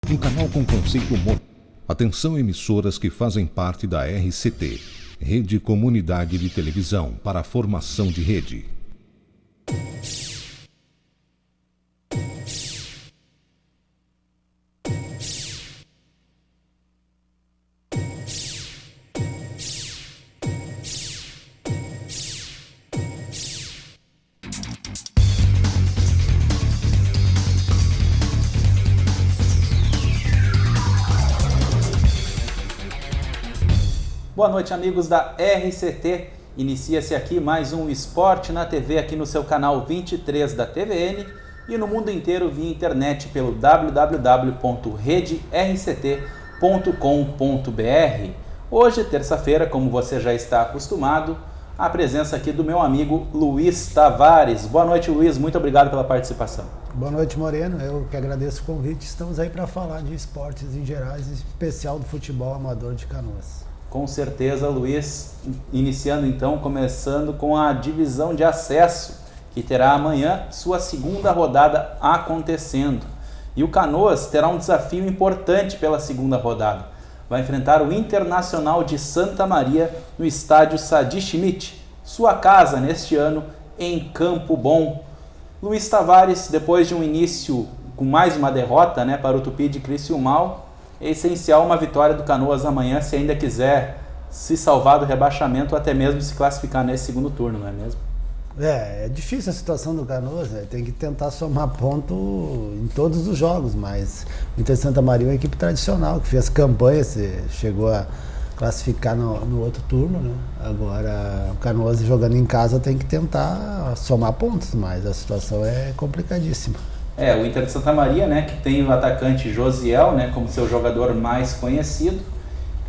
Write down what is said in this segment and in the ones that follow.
Um canal com conceito moderno. Atenção, emissoras que fazem parte da RCT, Rede Comunidade de Televisão para a Formação de Rede. Boa noite, amigos da RCT. Inicia-se aqui mais um Esporte na TV aqui no seu canal 23 da TVN e no mundo inteiro via internet pelo www.rederct.com.br. Hoje, terça-feira, como você já está acostumado, a presença aqui do meu amigo Luiz Tavares. Boa noite, Luiz. Muito obrigado pela participação. Boa noite, Moreno. Eu que agradeço o convite. Estamos aí para falar de esportes em geral, em especial do futebol amador de Canoas. Com certeza, Luiz, iniciando então, começando com a divisão de acesso, que terá amanhã sua segunda rodada acontecendo. E o Canoas terá um desafio importante pela segunda rodada. Vai enfrentar o Internacional de Santa Maria no estádio Sadi Schmidt, sua casa neste ano em Campo Bom. Luiz Tavares, depois de um início com mais uma derrota, para o Tupi de Criciúmal, é essencial uma vitória do Canoas amanhã se ainda quiser se salvar do rebaixamento ou até mesmo se classificar nesse segundo turno, não é mesmo? É difícil a situação do Canoas, tem que tentar somar ponto em todos os jogos, mas o Inter Santa Maria é uma equipe tradicional, que fez campanha, chegou a classificar no outro turno, né? Agora o Canoas jogando em casa tem que tentar somar pontos, mas a situação é complicadíssima. O Inter de Santa Maria, que tem o atacante Josiel, como seu jogador mais conhecido,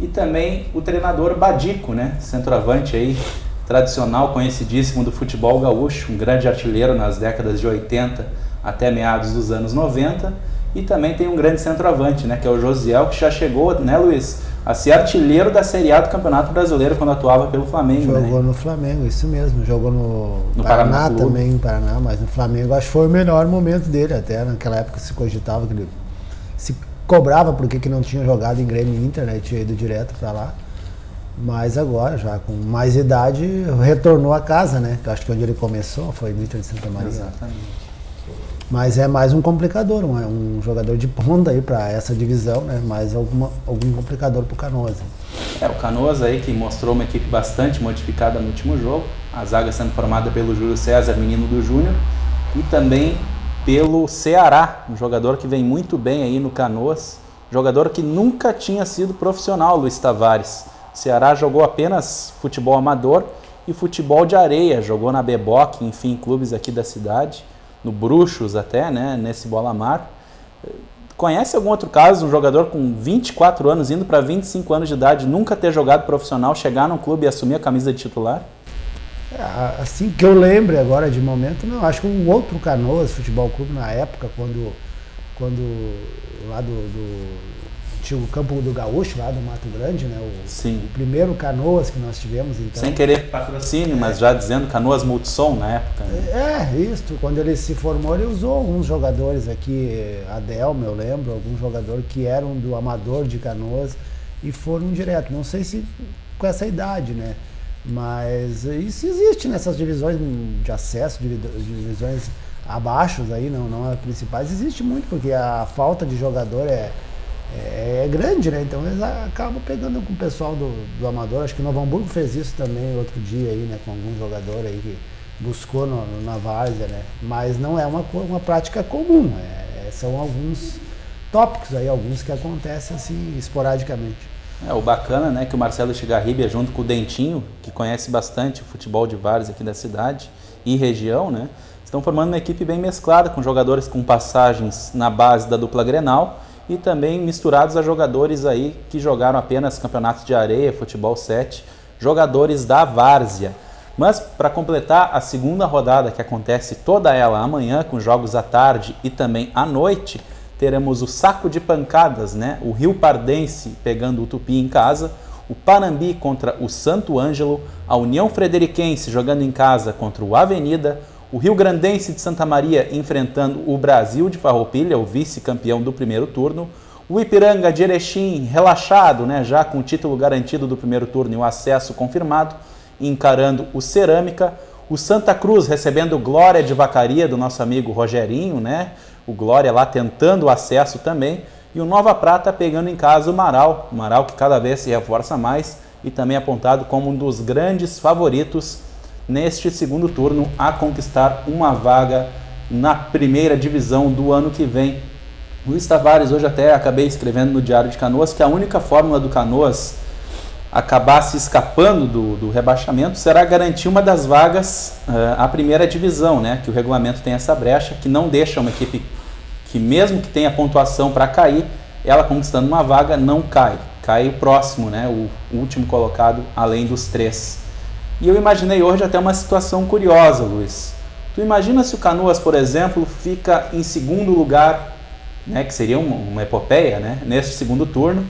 e também o treinador Badico, centroavante aí, tradicional, conhecidíssimo do futebol gaúcho, um grande artilheiro nas décadas de 80 até meados dos anos 90, e também tem um grande centroavante, que é o Josiel, que já chegou, Luiz, a ser artilheiro da Série A do Campeonato Brasileiro quando atuava pelo Flamengo. Jogou no Flamengo, isso mesmo. Jogou no Paraná também, no Paraná, mas no Flamengo acho que foi o melhor momento dele. Até naquela época se cogitava que ele se cobrava porque que não tinha jogado em Grêmio e Inter, tinha ido direto para lá. Mas agora, já com mais idade, retornou a casa, Que acho que onde ele começou foi no Inter de Santa Maria. Exatamente. Mas é mais um complicador, um jogador de ponta aí para essa divisão, mais algum complicador para o Canoas. O Canoas aí que mostrou uma equipe bastante modificada no último jogo, a zaga sendo formada pelo Júlio César, menino do Júnior, e também pelo Ceará, um jogador que vem muito bem aí no Canoas, jogador que nunca tinha sido profissional, Luiz Tavares. O Ceará jogou apenas futebol amador e futebol de areia, jogou na Beboque, enfim, clubes aqui da cidade, no Bruxos até, nesse Bola-Mar. Conhece algum outro caso, um jogador com 24 anos, indo para 25 anos de idade, nunca ter jogado profissional, chegar num clube e assumir a camisa de titular? Assim que eu lembre agora de momento, não. Acho que um outro Canoas Futebol Clube na época, quando lá tinha o Campo do Gaúcho, lá do Mato Grande, Sim. O primeiro Canoas que nós tivemos. Então, sem querer patrocínio, mas já dizendo Canoas Multissom na época. Isso. Quando ele se formou, ele usou alguns jogadores aqui, Adelmo, eu lembro, alguns jogadores que eram do Amador de Canoas e foram direto. Não sei se com essa idade, Mas isso existe nessas divisões de acesso, divisões abaixo aí, não as principais. Existe muito, porque a falta de jogador é grande, Então eles acabam pegando com o pessoal do Amador. Acho que o Novo Hamburgo fez isso também outro dia aí, com algum jogador aí que buscou na várzea, Mas não é uma prática comum, são alguns tópicos aí, alguns que acontecem assim esporadicamente. O bacana, que o Marcelo Estigarribia, junto com o Dentinho, que conhece bastante o futebol de várzea aqui da cidade e região, estão formando uma equipe bem mesclada, com jogadores com passagens na base da dupla Grenal e também misturados a jogadores aí que jogaram apenas campeonatos de areia, futebol 7, jogadores da várzea. Mas para completar a segunda rodada, que acontece toda ela amanhã, com jogos à tarde e também à noite, teremos o Saco de Pancadas, o Rio Pardense pegando o Tupi em casa, o Panambi contra o Santo Ângelo, a União Frederiquense jogando em casa contra o Avenida, o Rio Grandense de Santa Maria enfrentando o Brasil de Farroupilha, o vice-campeão do primeiro turno, O Ipiranga de Erechim relaxado, né, já com o título garantido do primeiro turno e o acesso confirmado, encarando o Cerâmica. O Santa Cruz recebendo o Glória de Vacaria do nosso amigo Rogerinho, né? O Glória lá tentando o acesso também. E o Nova Prata pegando em casa o Marau que cada vez se reforça mais e também apontado como um dos grandes favoritos neste segundo turno a conquistar uma vaga na primeira divisão do ano que vem. Luiz Tavares, hoje até acabei escrevendo no Diário de Canoas que a única fórmula do Canoas acabar se escapando do rebaixamento será garantir uma das vagas à primeira divisão, né? Que o regulamento tem essa brecha, que não deixa uma equipe que mesmo que tenha pontuação para cair, ela conquistando uma vaga não cai. Cai o próximo, né? O último colocado além dos 3. E eu imaginei hoje até uma situação curiosa, Luiz. Tu imagina se o Canoas, por exemplo, fica em segundo lugar, né, que seria uma epopeia, né, neste segundo turno,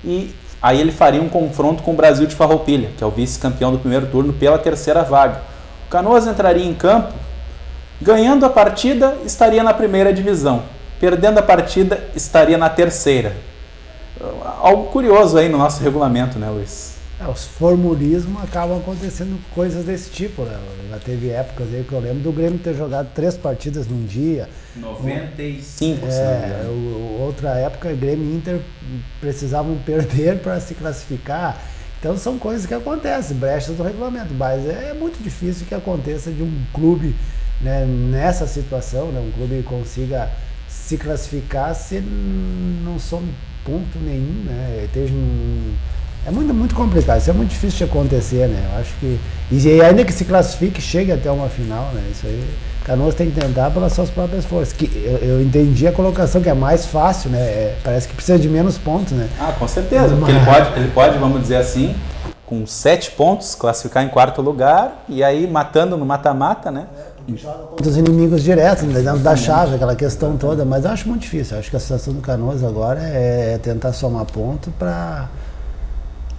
e aí ele faria um confronto com o Brasil de Farroupilha, que é o vice-campeão do primeiro turno pela terceira vaga. O Canoas entraria em campo, ganhando a partida, estaria na primeira divisão, perdendo a partida, estaria na terceira. Algo curioso aí no nosso regulamento, né, Luiz? Os formulismos acabam acontecendo coisas desse tipo, né? Já teve épocas aí que eu lembro do Grêmio ter jogado 3 partidas num dia. 95, outra época, Grêmio e Inter precisavam perder para se classificar. Então são coisas que acontecem, brechas do regulamento, mas é muito difícil que aconteça de um clube, né, nessa situação, né, um clube consiga se classificar se não soma ponto nenhum, né? É muito complicado, isso é muito difícil de acontecer, né? Eu acho que. E ainda que se classifique, chegue até uma final, né? Isso aí, Canoas tem que tentar pelas suas próprias forças. Que eu entendi a colocação, que é mais fácil, né? Parece que precisa de menos pontos, né? Ah, com certeza, porque ele pode, vamos dizer assim, com 7 pontos, classificar em 4º lugar, e aí matando no mata-mata, né? Joga contra os inimigos diretos, né, dentro da chave, aquela questão toda, mas eu acho muito difícil. Eu acho que a situação do Canoas agora é tentar somar ponto para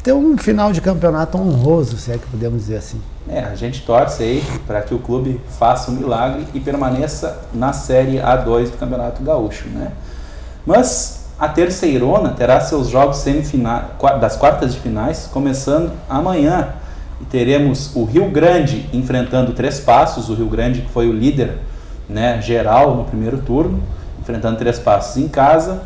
ter um final de campeonato honroso, se é que podemos dizer assim. A gente torce aí para que o clube faça um milagre e permaneça na Série A2 do Campeonato Gaúcho, né? Mas a Terceirona terá seus jogos das quartas de finais começando amanhã. E teremos o Rio Grande enfrentando Três Passos, o Rio Grande que foi o líder, né, geral no primeiro turno, enfrentando Três Passos em casa.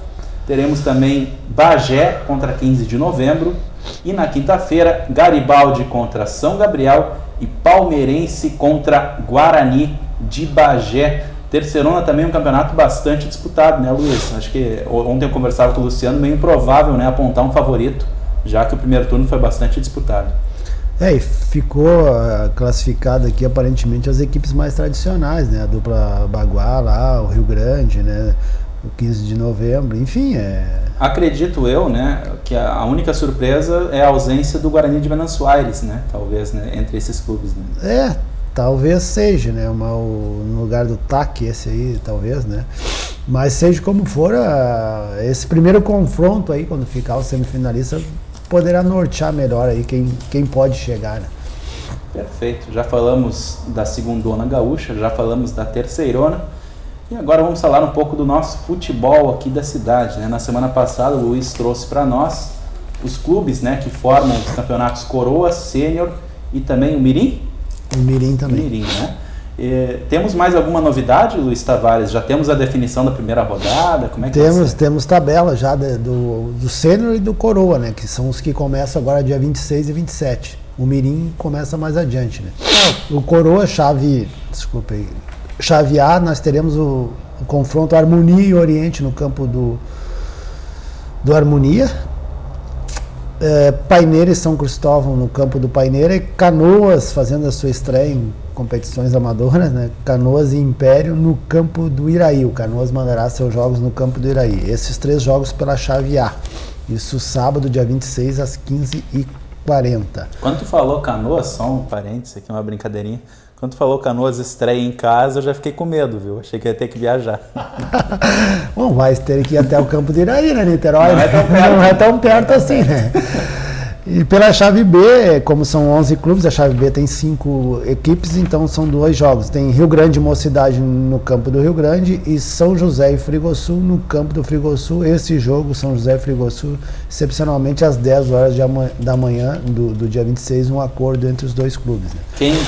Teremos também Bagé contra 15 de novembro. E na quinta-feira, Garibaldi contra São Gabriel e Palmeirense contra Guarani de Bagé. Terceirona também é um campeonato bastante disputado, né, Luiz? Acho que ontem eu conversava com o Luciano, meio improvável, né, apontar um favorito, já que o primeiro turno foi bastante disputado. E ficou classificado aqui aparentemente as equipes mais tradicionais, né? A dupla Baguá lá, o Rio Grande, né? O 15 de novembro, enfim. Acredito eu, né, que a única surpresa é a ausência do Guarani de Venâncio Aires, né? Talvez, né, entre esses clubes, né? Talvez seja, né? No lugar do TAC, esse aí, talvez, né? Mas seja como for, esse primeiro confronto aí, quando ficar o semifinalista, poderá nortear melhor aí quem pode chegar, né? Perfeito. Já falamos da segundona gaúcha, já falamos da terceirona e agora vamos falar um pouco do nosso futebol aqui da cidade, né? Na semana passada o Luiz trouxe para nós os clubes, né, que formam os campeonatos Coroa, Sênior e também o Mirim? O Mirim também. Mirim, né? Temos mais alguma novidade, Luiz Tavares? Já temos a definição da primeira rodada? Como é que temos tabela já do Sênior e do Coroa, né? Que são os que começam agora dia 26 e 27. O Mirim começa mais adiante, né? O Coroa, chave A, nós teremos o confronto Harmonia e Oriente no campo do Harmonia. Paineira e São Cristóvão no campo do Paineira, e Canoas fazendo a sua estreia em competições amadoras, né? Canoas e Império no campo do Iraí. O Canoas mandará seus jogos no campo do Iraí. Esses 3 jogos pela chave A. Isso sábado, dia 26, às 15h40. Quando tu falou Canoas, só um parênteses aqui, uma brincadeirinha. Quando tu falou Canoas estreia em casa, eu já fiquei com medo, viu? Achei que ia ter que viajar. Bom, vai ter que ir até o campo do Iraí, né, Niterói? Não é tão perto, não é tão perto assim, né? E pela chave B, como são 11 clubes, a chave B tem 5 equipes, então são 2 jogos. Tem Rio Grande e Mocidade no campo do Rio Grande e São José e Frigosul no campo do Frigosul. Esse jogo, São José e Frigosul, excepcionalmente às 10 horas da manhã do dia 26, um acordo entre os 2 clubes. Né?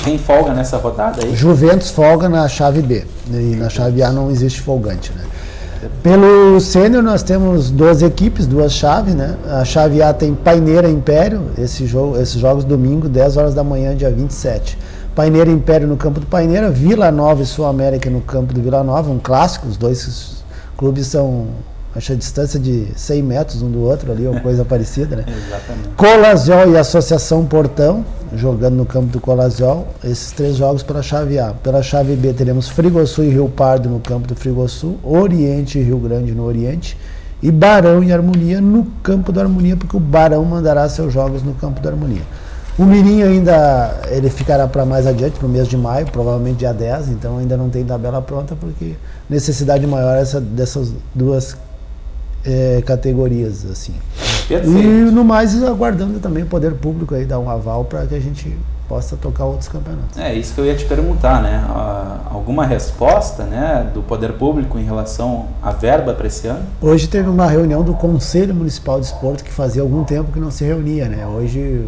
Quem folga nessa rodada aí? Juventus folga na chave B, e na chave A não existe folgante, né? Pelo sênior nós temos 12 equipes, 2 chaves, né? A chave A tem Paineira e Império, esses jogos domingo, 10 horas da manhã, dia 27. Paineira e Império no campo do Paineira, Vila Nova e Sul América no campo do Vila Nova, um clássico, os 2 clubes são, acho a distância de 100 metros um do outro ali, ou coisa parecida, né? Exatamente. Colaziol e Associação Portão, jogando no campo do Colaziol, esses 3 jogos pela chave A. Pela chave B teremos Frigosul e Rio Pardo no campo do Frigosul, Oriente e Rio Grande no Oriente, e Barão e Harmonia no campo do Harmonia, porque o Barão mandará seus jogos no campo do Harmonia. O Mirim ainda, ele ficará para mais adiante, para o mês de maio, provavelmente dia 10, então ainda não tem tabela pronta, porque necessidade maior é dessas 2 categorias, assim. Perfeito. E no mais, aguardando também o poder público aí dar um aval para que a gente possa tocar outros campeonatos. É isso que eu ia te perguntar, né? Alguma resposta, né, do poder público em relação à verba para esse ano? Hoje teve uma reunião do Conselho Municipal de Esporte que fazia algum tempo que não se reunia, né? Hoje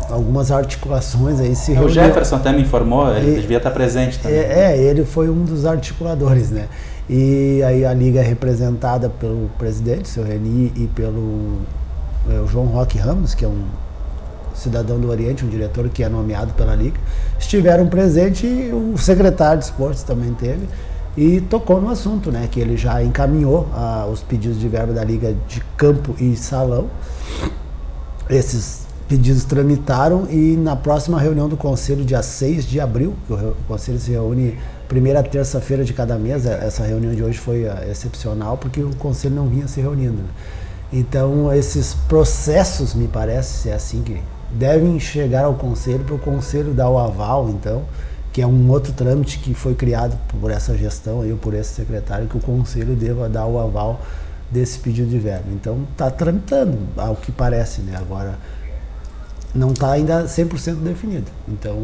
algumas articulações aí se reuniram. O Jefferson até me informou, ele devia estar presente também. Ele foi um dos articuladores, né? E aí a Liga é representada pelo presidente, o seu Reni, e pelo João Roque Ramos, que é um cidadão do Oriente, um diretor que é nomeado pela Liga. Estiveram presentes e o secretário de esportes também teve e tocou no assunto, né? Que ele já encaminhou os pedidos de verba da Liga de campo e salão. Esses pedidos tramitaram e na próxima reunião do Conselho, dia 6 de abril, que o Conselho se reúne primeira terça-feira de cada mês, essa reunião de hoje foi excepcional porque o Conselho não vinha se reunindo, né? Então esses processos, me parece, se é assim que devem chegar ao Conselho, para o Conselho dar o aval, então, que é um outro trâmite que foi criado por essa gestão aí, ou por esse secretário, que o Conselho deva dar o aval desse pedido de verba. Então está tramitando, ao que parece, né? Agora não está ainda 100% definido. Então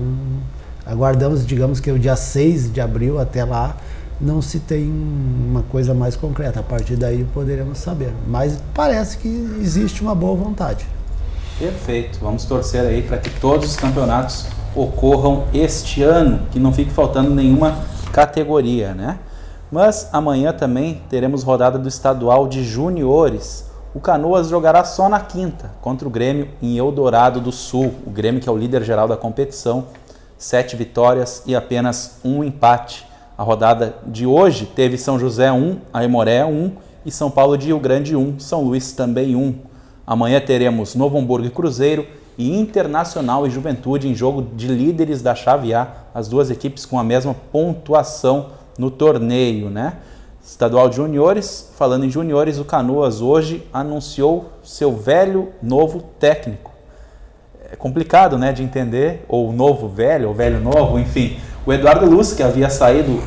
aguardamos, digamos que o dia 6 de abril até lá não se tem uma coisa mais concreta. A partir daí poderemos saber. Mas parece que existe uma boa vontade. Perfeito. Vamos torcer aí para que todos os campeonatos ocorram este ano, que não fique faltando nenhuma categoria, né? Mas amanhã também teremos rodada do estadual de juniores. O Canoas jogará só na quinta, contra o Grêmio em Eldorado do Sul. O Grêmio, que é o líder geral da competição, 7 vitórias e apenas 1 empate. A rodada de hoje teve São José 1, Aimoré 1 e São Paulo de Rio Grande 1, São Luís também 1. Amanhã teremos Novo Hamburgo e Cruzeiro e Internacional e Juventude em jogo de líderes da chave A, as 2 equipes com a mesma pontuação no torneio, né? Estadual de juniores, falando em juniores, o Canoas hoje anunciou seu velho novo técnico. É complicado, né, de entender, ou novo velho, ou velho novo, enfim. O Eduardo Luz, que havia saído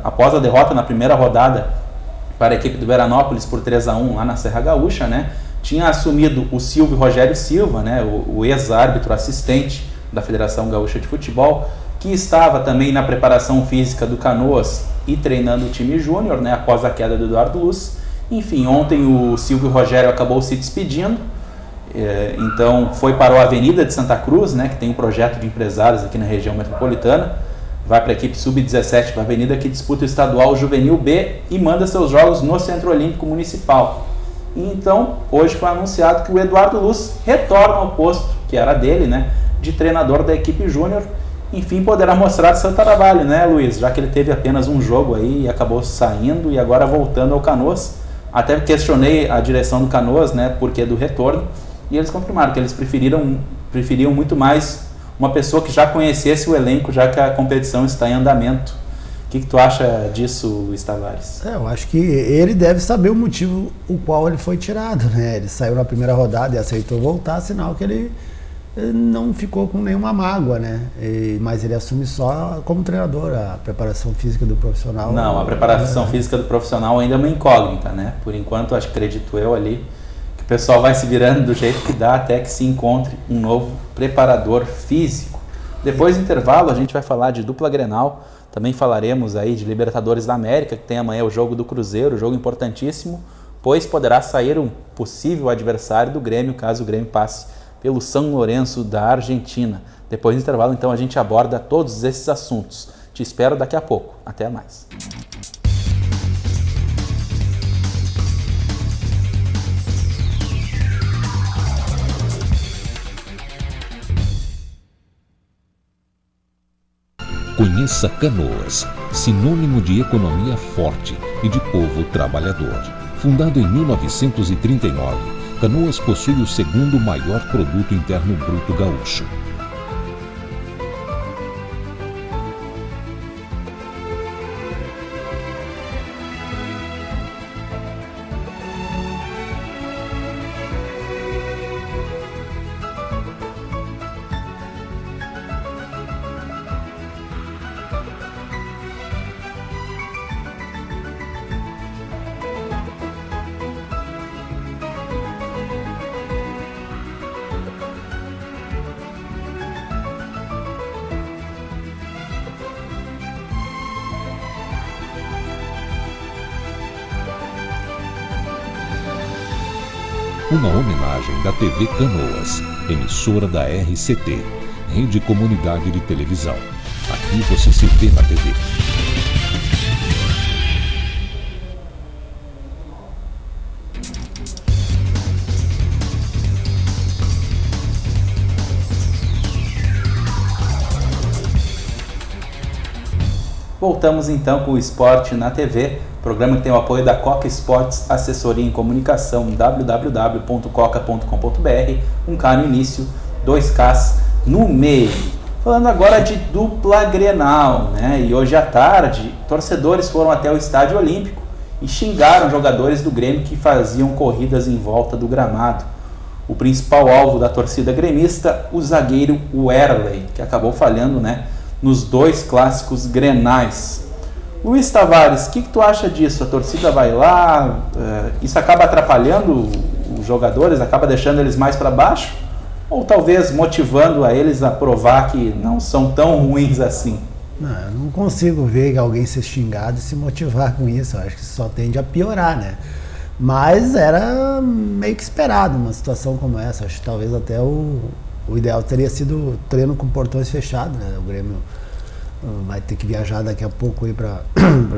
após a derrota na primeira rodada para a equipe do Veranópolis por 3-1 lá na Serra Gaúcha, né, tinha assumido o Silvio Rogério Silva, né, o ex-árbitro assistente da Federação Gaúcha de Futebol, que estava também na preparação física do Canoas e treinando o time júnior, né, após a queda do Eduardo Luz. Enfim, ontem o Silvio Rogério acabou se despedindo, então foi para o Avenida de Santa Cruz, né, que tem um projeto de empresários aqui na região metropolitana, vai para a equipe sub-17 da Avenida, que disputa o estadual Juvenil B e manda seus jogos no Centro Olímpico Municipal. E então, hoje foi anunciado que o Eduardo Luz retorna ao posto, que era dele, né, de treinador da equipe júnior. Enfim, poderá mostrar seu trabalho, né, Luiz? Já que ele teve apenas um jogo aí e acabou saindo e agora voltando ao Canoas. Até questionei a direção do Canoas, né, porque do retorno, e eles confirmaram que eles preferiam muito mais uma pessoa que já conhecesse o elenco, já que a competição está em andamento. O que tu acha disso, Luiz Tavares? Eu acho que ele deve saber o motivo o qual ele foi tirado, né? Ele saiu na primeira rodada e aceitou voltar, sinal que ele não ficou com nenhuma mágoa, né? Mas ele assume só como treinador a preparação física do profissional. Não, a preparação física do profissional ainda é uma incógnita, né? Por enquanto, acredito eu ali, que O pessoal vai se virando do jeito que dá até que se encontre um novo preparador físico. Depois do intervalo a gente vai falar de dupla Grenal, também falaremos aí de Libertadores da América, que tem amanhã o jogo do Cruzeiro, jogo importantíssimo, pois poderá sair um possível adversário do Grêmio, caso o Grêmio passe pelo São Lourenço da Argentina. Depois do intervalo, então, a gente aborda todos esses assuntos. Te espero daqui a pouco. Até mais. Conheça Canoas, sinônimo de economia forte e de povo trabalhador. Fundado em 1939, Canoas possui o segundo maior produto interno bruto gaúcho. Uma homenagem da TV Canoas, emissora da RCT, Rede Comunidade de Televisão. Aqui você se vê na TV. Voltamos então com o Esporte na TV, programa que tem o apoio da Coca Esportes, assessoria em comunicação, www.coca.com.br, um K no início, 2 Ks no meio. Falando agora de dupla Grenal, né? E hoje à tarde, torcedores foram até o Estádio Olímpico e xingaram jogadores do Grêmio que faziam corridas em volta do gramado. O principal alvo da torcida gremista, o zagueiro Werley, que acabou falhando, né, nos 2 clássicos grenais. Luiz Tavares, o que tu acha disso? A torcida vai lá, isso acaba atrapalhando os jogadores, acaba deixando eles mais para baixo? Ou talvez motivando a eles a provar que não são tão ruins assim? Não, eu não consigo ver alguém ser xingado e se motivar com isso. Eu acho que isso só tende a piorar, né? Mas era meio que esperado uma situação como essa. Acho que talvez até o ideal teria sido treino com portões fechados, né? O Grêmio vai ter que viajar daqui a pouco aí para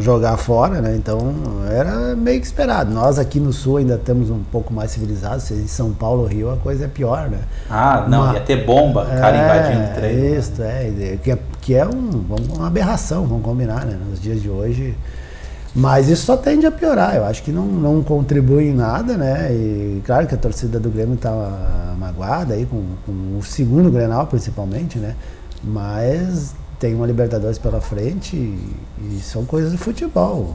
jogar fora, né? Então era meio que esperado. Nós aqui no Sul ainda estamos um pouco mais civilizados. Em São Paulo, Rio, a coisa é pior, né? Ah, não, ia ter bomba, cara invadindo o treino. Isso, que é uma aberração, vamos combinar, né? Nos dias de hoje. Mas isso só tende a piorar, eu acho que não contribui em nada, né? E claro que a torcida do Grêmio está magoada aí com o segundo Grenal, principalmente, né? Mas tem uma Libertadores pela frente e são coisas do futebol.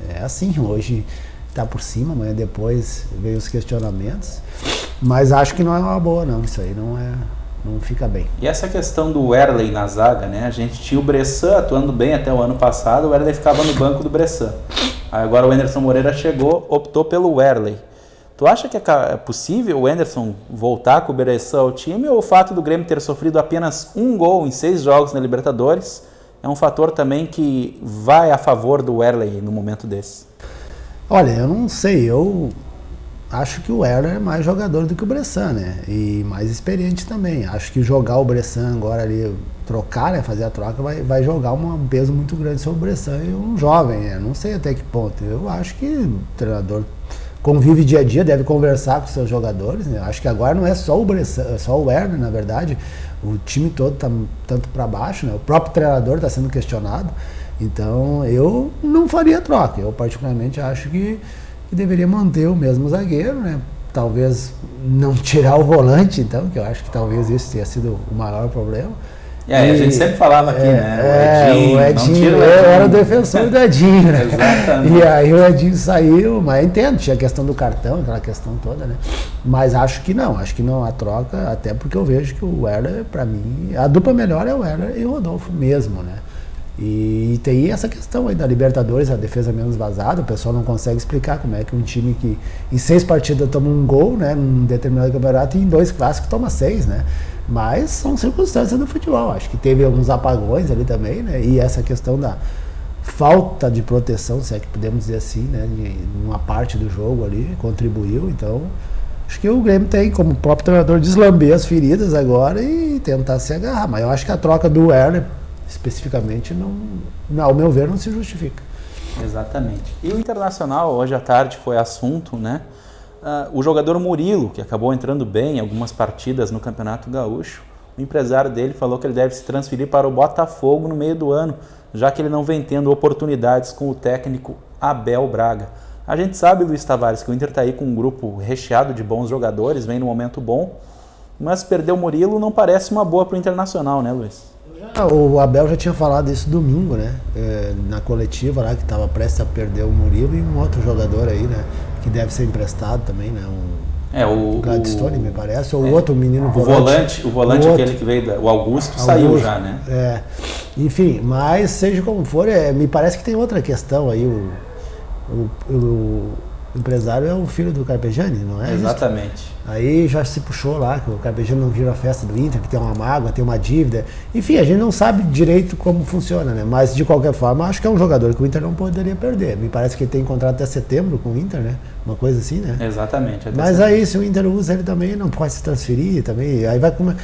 É assim, hoje está por cima, amanhã depois veio os questionamentos. Mas acho que não é uma boa, não. Isso aí não fica bem. E essa questão do Werley na zaga, né? A gente tinha o Bressan atuando bem até o ano passado, o Werley ficava no banco do Bressan. Agora o Anderson Moreira chegou, optou pelo Werley. Tu acha que é possível o Anderson voltar com o Bressan ao time, ou o fato do Grêmio ter sofrido apenas 1 gol em 6 jogos na Libertadores é um fator também que vai a favor do Werley no momento desse? Olha, eu não sei, eu acho que o Werley é mais jogador do que o Bressan, né? E mais experiente também. Acho que jogar o Bressan agora ali, trocar, né? Fazer a troca, vai jogar um peso muito grande sobre o Bressan e um jovem, né? Não sei até que ponto. Eu acho que o treinador convive dia a dia, deve conversar com seus jogadores, né? Acho que agora não é só o Bressan, é só o Werley, na verdade. O time todo está tanto para baixo, né? O próprio treinador está sendo questionado. Então, eu não faria troca. Eu, particularmente, acho que deveria manter o mesmo zagueiro, né? Talvez não tirar o volante, então, que eu acho que talvez isso tenha sido o maior problema. A gente sempre falava aqui, né? O Edinho, eu era o defensor do Edinho, né? Exatamente. E aí o Edinho saiu, mas entendo, tinha a questão do cartão, aquela questão toda, né? Mas acho que não há troca, até porque eu vejo que o Werley, pra mim, a dupla melhor é o Werley e o Rodolfo mesmo, né? E tem essa questão aí da Libertadores, a defesa menos vazada, o pessoal não consegue explicar como é que um time que em 6 partidas toma um gol, né, num determinado campeonato, e em 2 clássicos toma 6, né? Mas são circunstâncias do futebol. Acho que teve alguns apagões ali também, né? E essa questão da falta de proteção, se é que podemos dizer assim, né, de uma parte do jogo ali, contribuiu. Então, acho que o Grêmio tem, como o próprio treinador, deslamber as feridas agora e tentar se agarrar. Mas eu acho que a troca do Werner, especificamente, não, ao meu ver, não se justifica. Exatamente. E o Internacional, hoje à tarde, foi assunto, né? O jogador Murilo, que acabou entrando bem em algumas partidas no Campeonato Gaúcho, o empresário dele falou que ele deve se transferir para o Botafogo no meio do ano, já que ele não vem tendo oportunidades com o técnico Abel Braga. A gente sabe, Luiz Tavares, que o Inter está aí com um grupo recheado de bons jogadores, vem num momento bom, mas perder o Murilo não parece uma boa para o Internacional, né, Luiz? O Abel já tinha falado isso domingo, né? Na coletiva lá, que estava prestes a perder o Murilo e um outro jogador aí, né? Que deve ser emprestado também, né? O Gladstone, me parece, ou o outro menino volante. O volante aquele que veio, o Augusto, saiu já, né? Enfim, mas seja como for, me parece que tem outra questão aí. O empresário é o filho do Carpegiani, não é? Exatamente. Isso? Aí já se puxou lá, que o Carpegiani não vira a festa do Inter, que tem uma mágoa, tem uma dívida. Enfim, a gente não sabe direito como funciona, né? Mas, de qualquer forma, acho que é um jogador que o Inter não poderia perder. Me parece que ele tem contrato até setembro com o Inter, né? Uma coisa assim, né? Exatamente. Mas aí, se o Inter usa ele também, não pode se transferir também. Aí vai comer.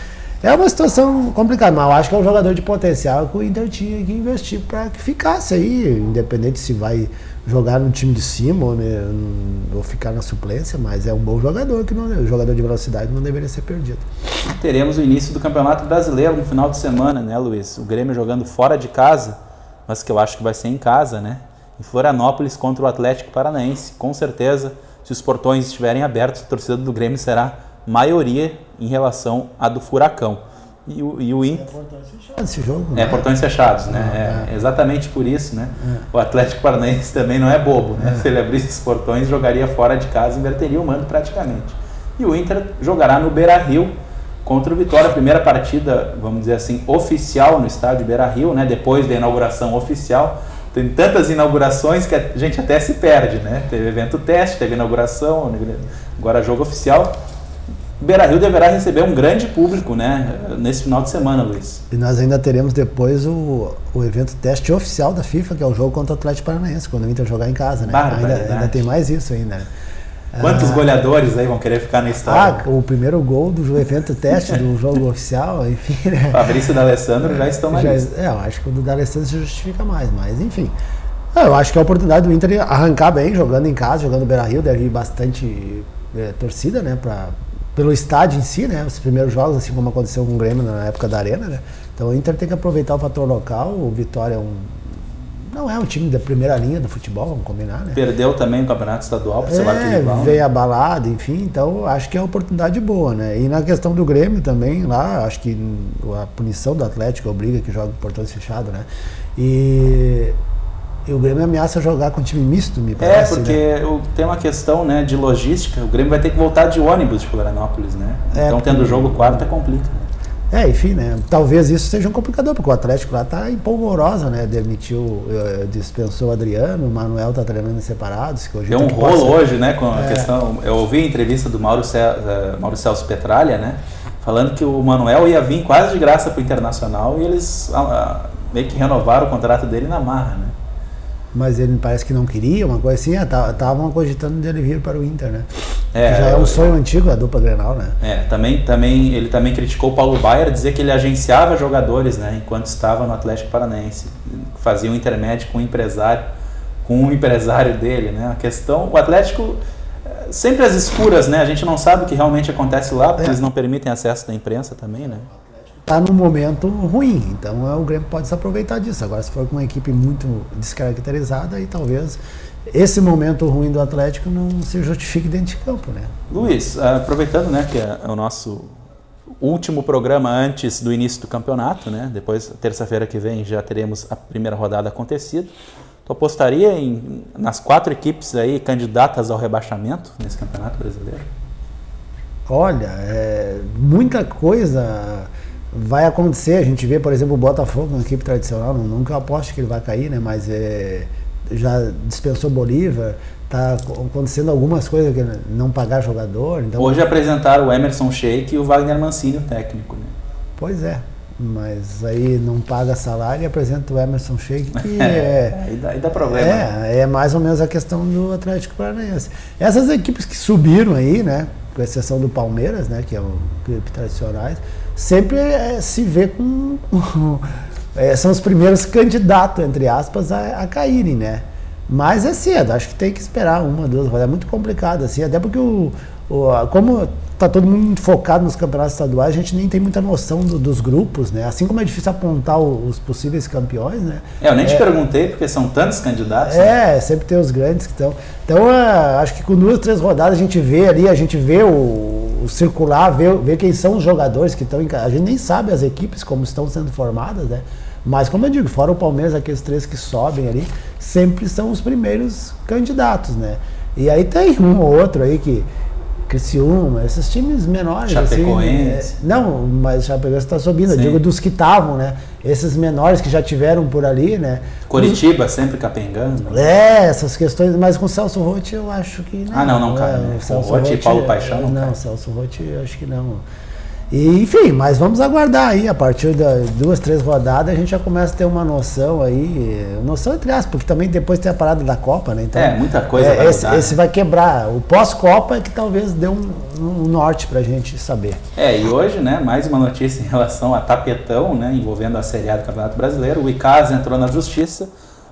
É uma situação complicada, mas eu acho que é um jogador de potencial que o Inter tinha que investir para que ficasse aí, independente se vai jogar no time de cima ou ficar na suplência, mas é um bom jogador, o jogador de velocidade não deveria ser perdido. Teremos o início do Campeonato Brasileiro no final de semana, né, Luiz? O Grêmio jogando fora de casa, mas que eu acho que vai ser em casa, né? Em Florianópolis contra o Atlético Paranaense. Com certeza, se os portões estiverem abertos, a torcida do Grêmio será maioria em relação à do Furacão. E o Inter... portões fechados esse jogo, né? Portões fechados, né? Exatamente por isso, né? O Atlético Paranaense também não é bobo, né? Se ele abrisse os portões, jogaria fora de casa e inverteria o mando praticamente. E o Inter jogará no Beira-Rio contra o Vitória, a primeira partida, vamos dizer assim, oficial no estádio Beira-Rio, né? Depois da inauguração oficial. Tem tantas inaugurações que a gente até se perde, né? Teve evento teste, teve inauguração, agora jogo oficial. O Beira-Rio deverá receber um grande público, né, nesse final de semana, Luiz. E nós ainda teremos depois o evento teste oficial da FIFA, que é o jogo contra o Atlético Paranaense, quando o Inter jogar em casa, né? Ainda tem mais isso ainda. Quantos goleadores aí vão querer ficar na história? O primeiro gol do evento teste do jogo oficial, enfim, né? Fabrício e D'Alessandro já estão na lista. Eu acho que o do D'Alessandro se justifica mais, mas enfim. Eu acho que é a oportunidade do Inter arrancar bem, jogando em casa, jogando no Beira-Rio, deve ir bastante torcida, né, pelo estádio em si, né? Os primeiros jogos, assim como aconteceu com o Grêmio na época da Arena, né? Então o Inter tem que aproveitar o fator local. O Vitória não é um time da primeira linha do futebol, vamos combinar, né? Perdeu também o campeonato estadual para ser lá que rival. Veio abalado, enfim, então acho que é uma oportunidade boa, né? E na questão do Grêmio também, lá, acho que a punição do Atlético obriga que jogue portões fechados, né? E o Grêmio ameaça jogar com time misto, me parece. Porque tem uma questão, né, de logística. O Grêmio vai ter que voltar de ônibus de Florianópolis, né? Então, tendo jogo quarta, complica. Enfim, né? Talvez isso seja um complicador, porque o Atlético lá tá em polvorosa, né? Dispensou o Adriano, o Manuel tá treinando separados. Tem um rolo hoje, né, com a questão... Eu ouvi a entrevista do Mauro Celso Petralha, né? Falando que o Manuel ia vir quase de graça pro Internacional e eles meio que renovaram o contrato dele na marra, né? Mas ele parece que não queria, uma coisa assim, estavam cogitando dele vir para o Inter, né? Já é um sonho antigo, a dupla Grenal, né? Ele também criticou o Paulo Baier, dizer que ele agenciava jogadores, né, enquanto estava no Atlético Paranaense, fazia um intermédio com o empresário dele, né? A questão, o Atlético, sempre às escuras, né? A gente não sabe o que realmente acontece lá, porque eles não permitem acesso da imprensa também, né? Está num momento ruim, então o Grêmio pode se aproveitar disso. Agora, se for com uma equipe muito descaracterizada, aí talvez esse momento ruim do Atlético não se justifique dentro de campo, né? Luiz, aproveitando, né, que é o nosso último programa antes do início do campeonato, né? Depois, terça-feira que vem, já teremos a primeira rodada acontecida. Tu apostaria nas 4 equipes aí candidatas ao rebaixamento nesse Campeonato Brasileiro? Olha, muita coisa vai acontecer, a gente vê, por exemplo, o Botafogo, uma equipe tradicional, nunca eu aposto que ele vai cair, né? Mas já dispensou Bolívar, tá acontecendo algumas coisas, que não pagar jogador. Então... Hoje apresentaram o Emerson Sheik e o Wagner Mancini, o técnico, né? Pois é, mas aí não paga salário e apresenta o Emerson Sheik, que aí dá problema. É mais ou menos a questão do Atlético Paranaense. Essas equipes que subiram aí, né, com exceção do Palmeiras, né, que é o clube tradicionais, sempre se vê com são os primeiros candidatos, entre aspas, a caírem, né? Mas é cedo, acho que tem que esperar 1, 2 rodadas. É muito complicado, assim, até porque como está todo mundo muito focado nos campeonatos estaduais, a gente nem tem muita noção dos grupos, né? Assim como é difícil apontar os possíveis campeões, né? Eu nem te perguntei, porque são tantos candidatos. Sempre tem os grandes que estão. Então, acho que com 2, 3 rodadas a gente vê o circular, vê quem são os jogadores que estão em casa. A gente nem sabe as equipes como estão sendo formadas, né? Mas, como eu digo, fora o Palmeiras, aqueles 3 que sobem ali, sempre são os primeiros candidatos, né? E aí tem um ou outro aí que Criciúma, esses times menores. Chapecoense. Assim, não, mas Chapecoense está subindo. Sim. Eu digo dos que estavam, né? Esses menores que já tiveram por ali, né? Curitiba sempre capengando. Essas questões, mas com o Celso Rotti eu acho que não. Não cai. O Rotti e Paulo Paixão não cai. Celso Rotti eu acho que não. E, enfim, mas vamos aguardar aí, a partir das 2, 3 rodadas a gente já começa a ter uma noção aí, noção entre aspas, porque também depois tem a parada da Copa, né? Então, muita coisa vai mudar. Esse vai quebrar, o pós-Copa é que talvez dê um norte pra gente saber. E hoje, né, mais uma notícia em relação a tapetão, né, envolvendo a Série A do Campeonato Brasileiro. O Icasa entrou na justiça,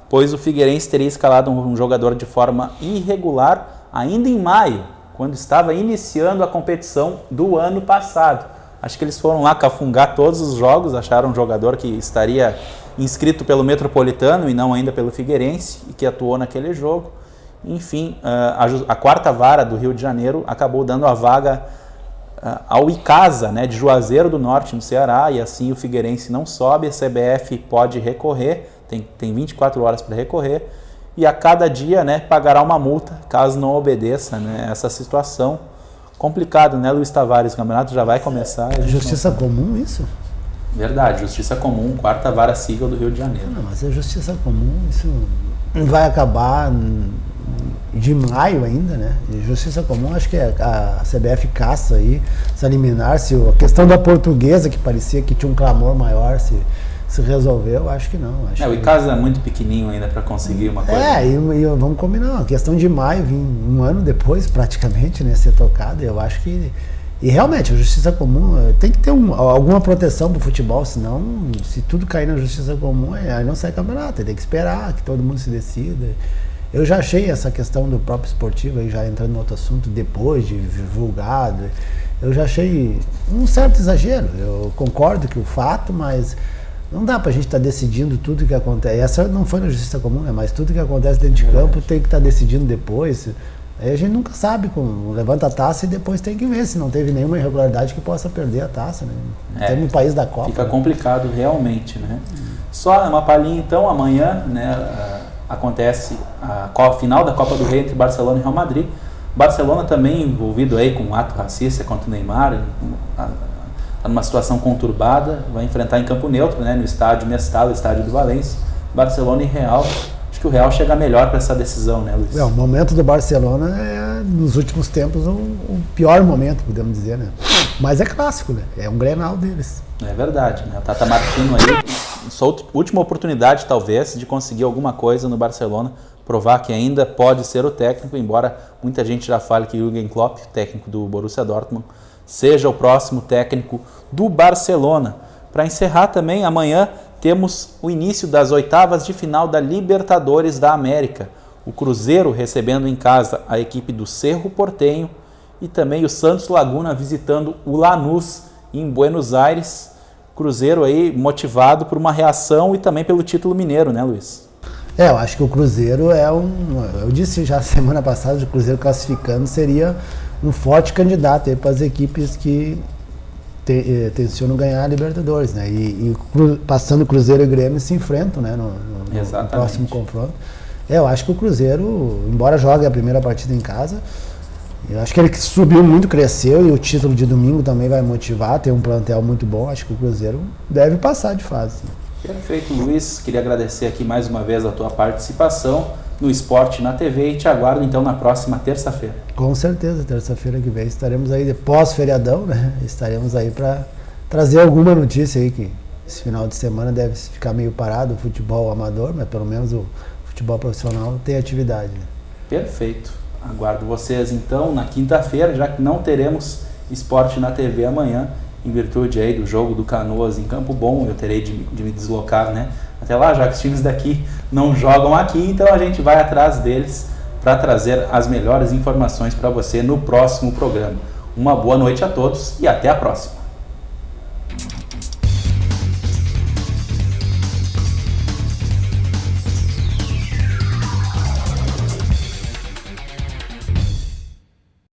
pois o Figueirense teria escalado um jogador de forma irregular ainda em maio, quando estava iniciando a competição do ano passado. Acho que eles foram lá cafungar todos os jogos, acharam um jogador que estaria inscrito pelo Metropolitano e não ainda pelo Figueirense e que atuou naquele jogo. Enfim, a 4ª Vara do Rio de Janeiro acabou dando a vaga ao Icasa, né, de Juazeiro do Norte, no Ceará, e assim o Figueirense não sobe, a CBF pode recorrer, tem 24 horas para recorrer, e a cada dia, né, pagará uma multa caso não obedeça, né, essa situação. Complicado, né, Luiz Tavares? O campeonato já vai começar. Justiça comum isso? Verdade, Justiça Comum, 4ª Vara Civil do Rio de Janeiro. Não, mas é Justiça Comum, isso vai acabar de maio ainda, né? Justiça Comum, acho que a CBF caça aí, se liminar, se a questão da Portuguesa, que parecia que tinha um clamor maior, se resolveu, acho que não. O Icasa é muito pequenininho ainda para conseguir uma coisa. E vamos combinar, a questão de maio, vir um ano depois, praticamente, né, ser tocado, eu acho que... E realmente, a Justiça Comum tem que ter alguma proteção para o futebol, senão, se tudo cair na Justiça Comum, aí não sai campeonato, tem que esperar que todo mundo se decida. Eu já achei essa questão do próprio esportivo, aí já entrando no outro assunto, depois de divulgado, eu já achei um certo exagero. Eu concordo que o fato, mas... Não dá pra gente estar decidindo tudo que acontece. Essa não foi na Justiça Comum, né? Mas tudo que acontece dentro de campo tem que estar decidindo depois. Aí a gente nunca sabe como levanta a taça e depois tem que ver se não teve nenhuma irregularidade que possa perder a taça, né? Tem no país da Copa. Fica complicado realmente, né? Só uma palhinha então, amanhã, né, acontece a final da Copa do Rei entre Barcelona e Real Madrid. Barcelona também envolvido aí com um ato racista contra o Neymar, está numa situação conturbada, vai enfrentar em campo neutro, né, no estádio Mestalla, estádio do Valência, Barcelona e Real. Acho que o Real chega melhor para essa decisão, né, Luiz? O momento do Barcelona é, nos últimos tempos, o pior momento, podemos dizer, né? Mas é clássico, né? É um Grenal deles. É verdade, né? O Tata Martino aí, sua última oportunidade, talvez, de conseguir alguma coisa no Barcelona, provar que ainda pode ser o técnico, embora muita gente já fale que Jürgen Klopp, técnico do Borussia Dortmund, seja o próximo técnico do Barcelona. Para encerrar também, amanhã temos o início das oitavas de final da Libertadores da América. O Cruzeiro recebendo em casa a equipe do Cerro Porteño e também o Santos Laguna visitando o Lanús em Buenos Aires. Cruzeiro aí motivado por uma reação e também pelo título mineiro, né, Luiz? Eu acho que o Cruzeiro eu disse já semana passada, que o Cruzeiro classificando seria um forte candidato para as equipes que tencionam ganhar a Libertadores, né? E passando Cruzeiro e Grêmio se enfrentam, né? No próximo confronto. Eu acho que o Cruzeiro, embora jogue a primeira partida em casa, Eu acho que ele subiu muito, cresceu, e o título de domingo também vai motivar, tem um plantel muito bom, acho que o Cruzeiro deve passar de fase. Perfeito, Luiz. Queria agradecer aqui mais uma vez a tua participação no Esporte na TV e te aguardo então na próxima terça-feira. Com certeza, terça-feira que vem estaremos aí, pós-feriadão, né? Estaremos aí para trazer alguma notícia aí, que esse final de semana deve ficar meio parado o futebol amador, mas pelo menos o futebol profissional tem atividade. Né? Perfeito. Aguardo vocês então na quinta-feira, já que não teremos Esporte na TV amanhã, em virtude aí do jogo do Canoas em Campo Bom. Eu terei de me deslocar, né, até lá, já que os times daqui não jogam aqui, então a gente vai atrás deles para trazer as melhores informações para você no próximo programa. Uma boa noite a todos e até a próxima.